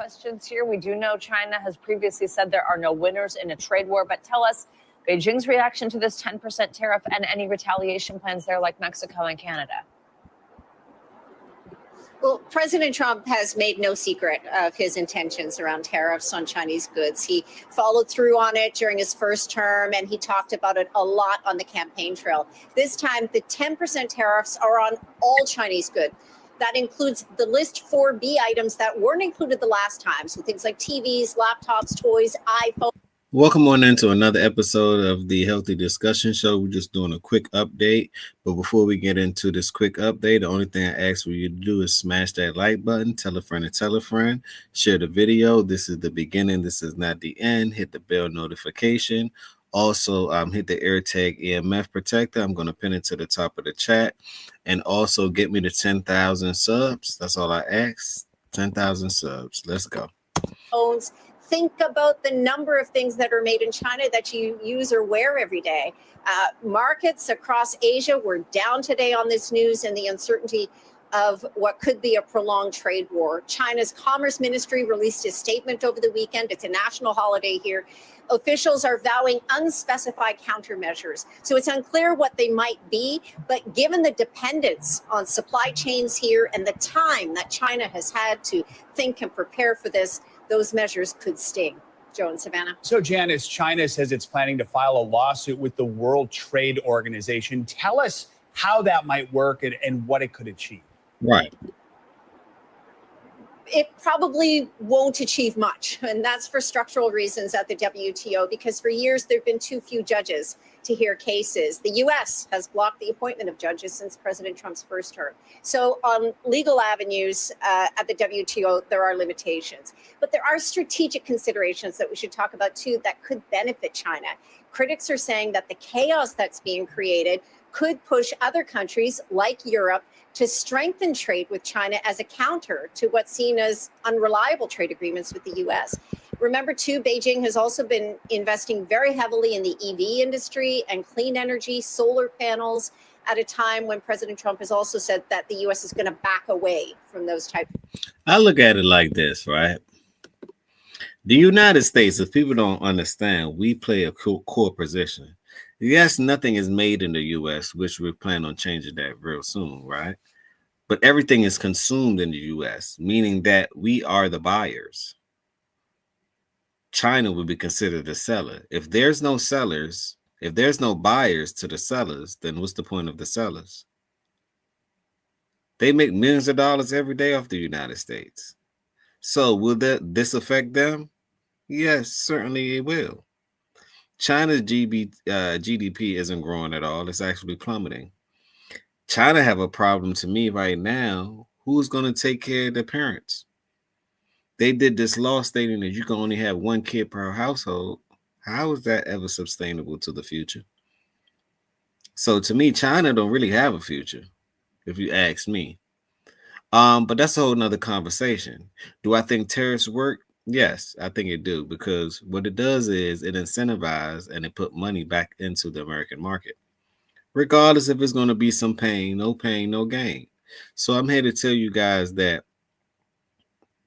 questions here. We do know China has previously said there are no winners in a trade war, but tell us Beijing's reaction to this 10% tariff and any retaliation plans there like Mexico and Canada. Well, President Trump has made no secret of his intentions around tariffs on Chinese goods. He followed through on it during his first term, and he talked about it a lot on the campaign trail. This time, the 10% tariffs are on all Chinese goods. That includes the list 4B items that weren't included the last time. So things like TVs, laptops, toys, iPhones. Welcome on into another episode of the Healthy Discussion Show. We're just doing a quick update. But before we get into this quick update, the only thing I ask for you to do is smash that like button, tell a friend and tell a friend, share the video. This is the beginning. This is not the end. Hit the bell notification. Also, hit the AirTag EMF protector. I'm going to pin it to the top of the chat. And also get me to 10,000 subs. That's all I ask. 10,000 subs. Let's go. Think about the number of things that are made in China that you use or wear every day. Markets across Asia were down today on this news and the uncertainty of what could be a prolonged trade war. China's Commerce Ministry released a statement over the weekend. It's a national holiday here. Officials are vowing unspecified countermeasures. So it's unclear what they might be, but given the dependence on supply chains here and the time that China has had to think and prepare for this, those measures could sting. Joe and Savannah. So, Janice, China says it's planning to file a lawsuit with the World Trade Organization. Tell us how that might work and what it could achieve. Right. It probably won't achieve much, and that's for structural reasons at the WTO, because for years there have been too few judges to hear cases. The U.S. has blocked the appointment of judges since President Trump's first term. So on legal avenues at the WTO, there are limitations. But there are strategic considerations that we should talk about, too, that could benefit China. Critics are saying that the chaos that's being created could push other countries like Europe to strengthen trade with China as a counter to what's seen as unreliable trade agreements with the U.S. Remember, too, Beijing has also been investing very heavily in the EV industry and clean energy, solar panels, at a time when President Trump has also said that the U.S. is going to back away from those types. I look at it like this, right? The United States, if people don't understand, we play a core position. Yes, nothing is made in the U.S., which we plan on changing that real soon, right? But everything is consumed in the U.S., meaning that we are the buyers. China would be considered a seller. If there's no sellers, if there's no buyers to the sellers, then what's the point of the sellers? They make millions of dollars every day off the United States. So will this affect them? Yes, certainly it will. China's GDP isn't growing at all. It's actually plummeting. China have a problem to me right now. Who's going to take care of their parents? They did this law stating that you can only have one kid per household. How is that ever sustainable to the future? So to me, China don't really have a future, if you ask me. But that's a whole nother conversation. Do I think tariffs work? Yes, I think it do, because what it does is it incentivizes and it put money back into the American market, regardless if it's going to be some pain, no gain. So I'm here to tell you guys that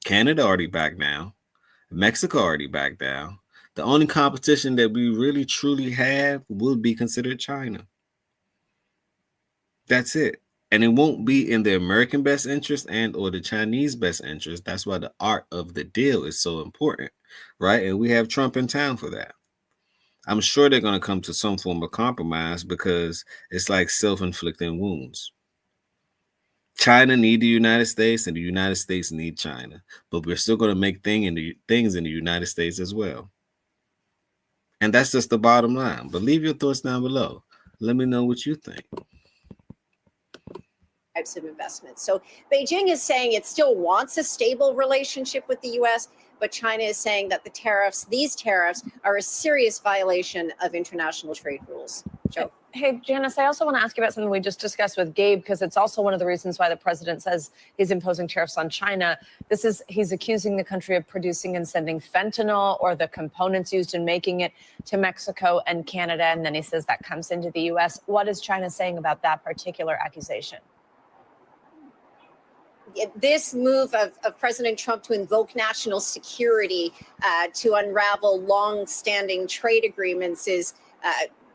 Canada already backed down. Mexico already backed down. The only competition that we really truly have will be considered China. That's it. And it won't be in the American best interest and or the Chinese best interest. That's why the art of the deal is so important, right? And we have Trump in town for that. I'm sure they're going to come to some form of compromise because it's like self-inflicting wounds. China need the United States and the United States need China, but we're still going to make things in the United States as well. And that's just the bottom line. But leave your thoughts down below. Let me know what you think. Types of investments. So Beijing is saying it still wants a stable relationship with the U.S., but China is saying that these tariffs are a serious violation of international trade rules. Joe. Hey, Janice, I also want to ask you about something we just discussed with Gabe, because it's also one of the reasons why the president says he's imposing tariffs on China. He's accusing the country of producing and sending fentanyl or the components used in making it to Mexico and Canada. And then he says that comes into the U.S. What is China saying about that particular accusation? this move of President Trump to invoke national security to unravel long-standing trade agreements is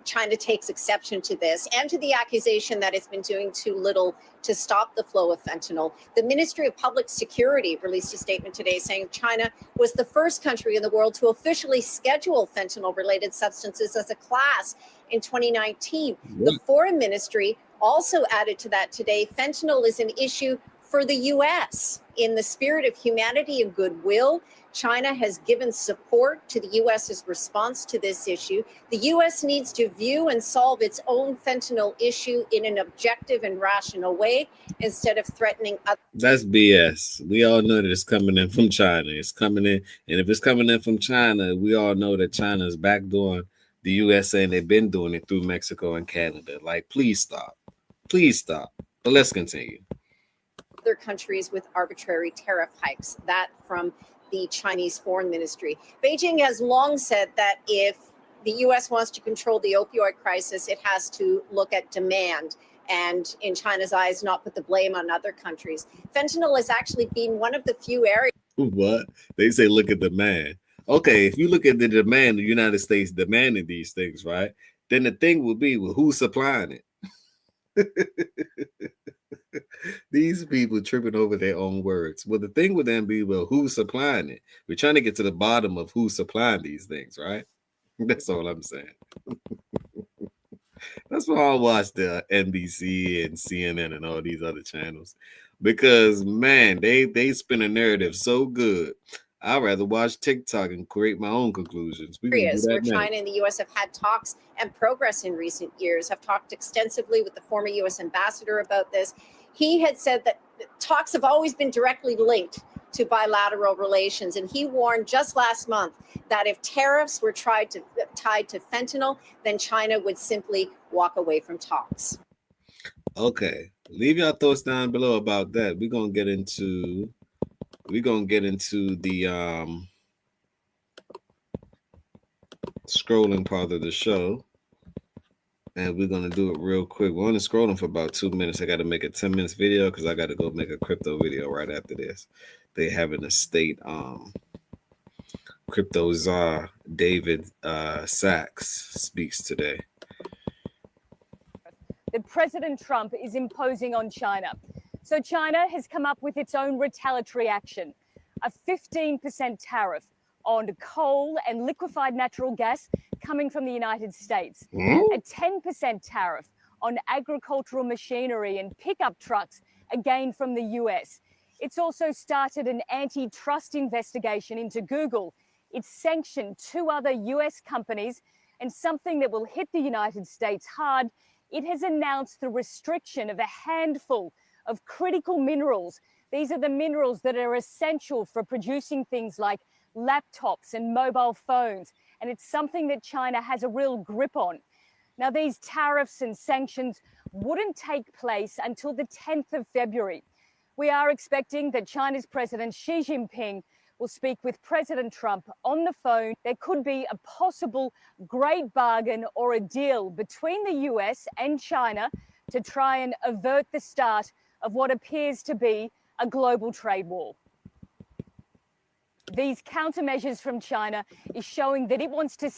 China takes exception to this and to the accusation that it's been doing too little to stop the flow of fentanyl. The Ministry of Public Security released a statement today saying China was the first country in the world to officially schedule fentanyl-related substances as a class in 2019. The Foreign Ministry also added to that today, fentanyl is an issue for the U.S. In the spirit of humanity and goodwill, China has given support to the U.S.'s response to this issue. The U.S. needs to view and solve its own fentanyl issue in an objective and rational way instead of threatening others. That's BS. We all know that it's coming in from China. It's coming in. And if it's coming in from China, we all know that China is backdooring the U.S. and they've been doing it through Mexico and Canada. Like, please stop. Please stop. But let's continue. Other countries with arbitrary tariff hikes. That from the Chinese Foreign Ministry. Beijing has long said that if the U.S. wants to control the opioid crisis, it has to look at demand and, in China's eyes, not put the blame on other countries. Fentanyl has actually been one of the few areas. What? They say look at demand. Okay, if you look at the demand, the United States demanding these things, right? Then the thing will be, well, who's supplying it? These people tripping over their own words. Well, the thing with them be, well, who's supplying it? We're trying to get to the bottom of who's supplying these things, right? That's all I'm saying. That's why I watch the NBC and CNN and all these other channels, because man, they spin a narrative so good. I'd rather watch TikTok and create my own conclusions. We can do that where now. China and the U.S. have had talks and progress in recent years. I've talked extensively with the former U.S. ambassador about this. He had said that talks have always been directly linked to bilateral relations. And he warned just last month that if tariffs were tied to fentanyl, then China would simply walk away from talks. Okay, leave your thoughts down below about that. We're gonna get into the scrolling part of the show, and we're gonna do it real quick. We're only scrolling for about 2 minutes. I got to make a 10 minutes video because I got to go make a crypto video right after this. They having a state crypto czar David Sachs speaks today. That President Trump is imposing on China. So China has come up with its own retaliatory action, a 15% tariff on coal and liquefied natural gas coming from the United States, a 10% tariff on agricultural machinery and pickup trucks, again from the US. It's also started an antitrust investigation into Google. It's sanctioned 2 other US companies, and something that will hit the United States hard, it has announced the restriction of a handful of critical minerals. These are the minerals that are essential for producing things like laptops and mobile phones, and it's something that China has a real grip on. Now, these tariffs and sanctions wouldn't take place until the 10th of February. We are expecting that China's President Xi Jinping will speak with President Trump on the phone. There could be a possible great bargain or a deal between the US and China to try and avert the start of what appears to be a global trade war. These countermeasures from China is showing that it wants to...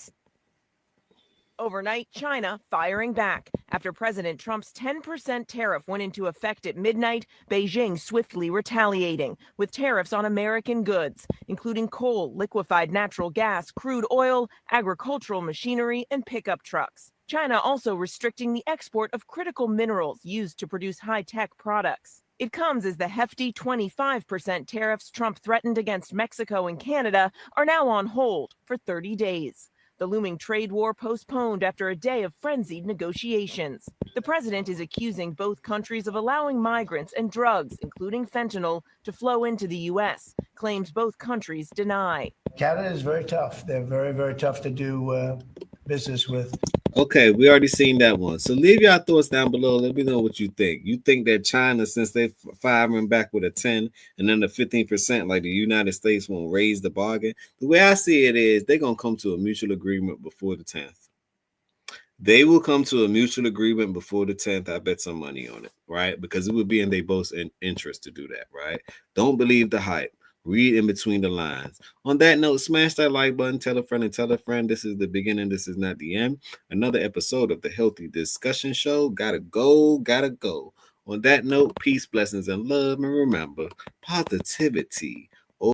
Overnight, China firing back. After President Trump's 10% tariff went into effect at midnight, Beijing swiftly retaliating with tariffs on American goods, including coal, liquefied natural gas, crude oil, agricultural machinery, and pickup trucks. China also restricting the export of critical minerals used to produce high-tech products. It comes as the hefty 25% tariffs Trump threatened against Mexico and Canada are now on hold for 30 days. The looming trade war postponed after a day of frenzied negotiations. The president is accusing both countries of allowing migrants and drugs, including fentanyl, to flow into the U.S., claims both countries deny. Canada is very tough. They're very, very tough to do business with. Okay, we already seen that one. So leave your thoughts down below. Let me know what you think. You think that China, since they're firing back with a 10 and then the 15%, like the United States won't raise the bargain? The way I see it is they're going to come to a mutual agreement before the 10th. They will come to a mutual agreement before the 10th. I bet some money on it, right? Because it would be in their both interest to do that, right? Don't believe the hype. Read in between the lines. On that note, smash that like button, tell a friend and tell a friend. This is the beginning. This is not the end. Another episode of the Healthy Discussion Show. Gotta go, gotta go. On that note, peace, blessings, and love. And remember, positivity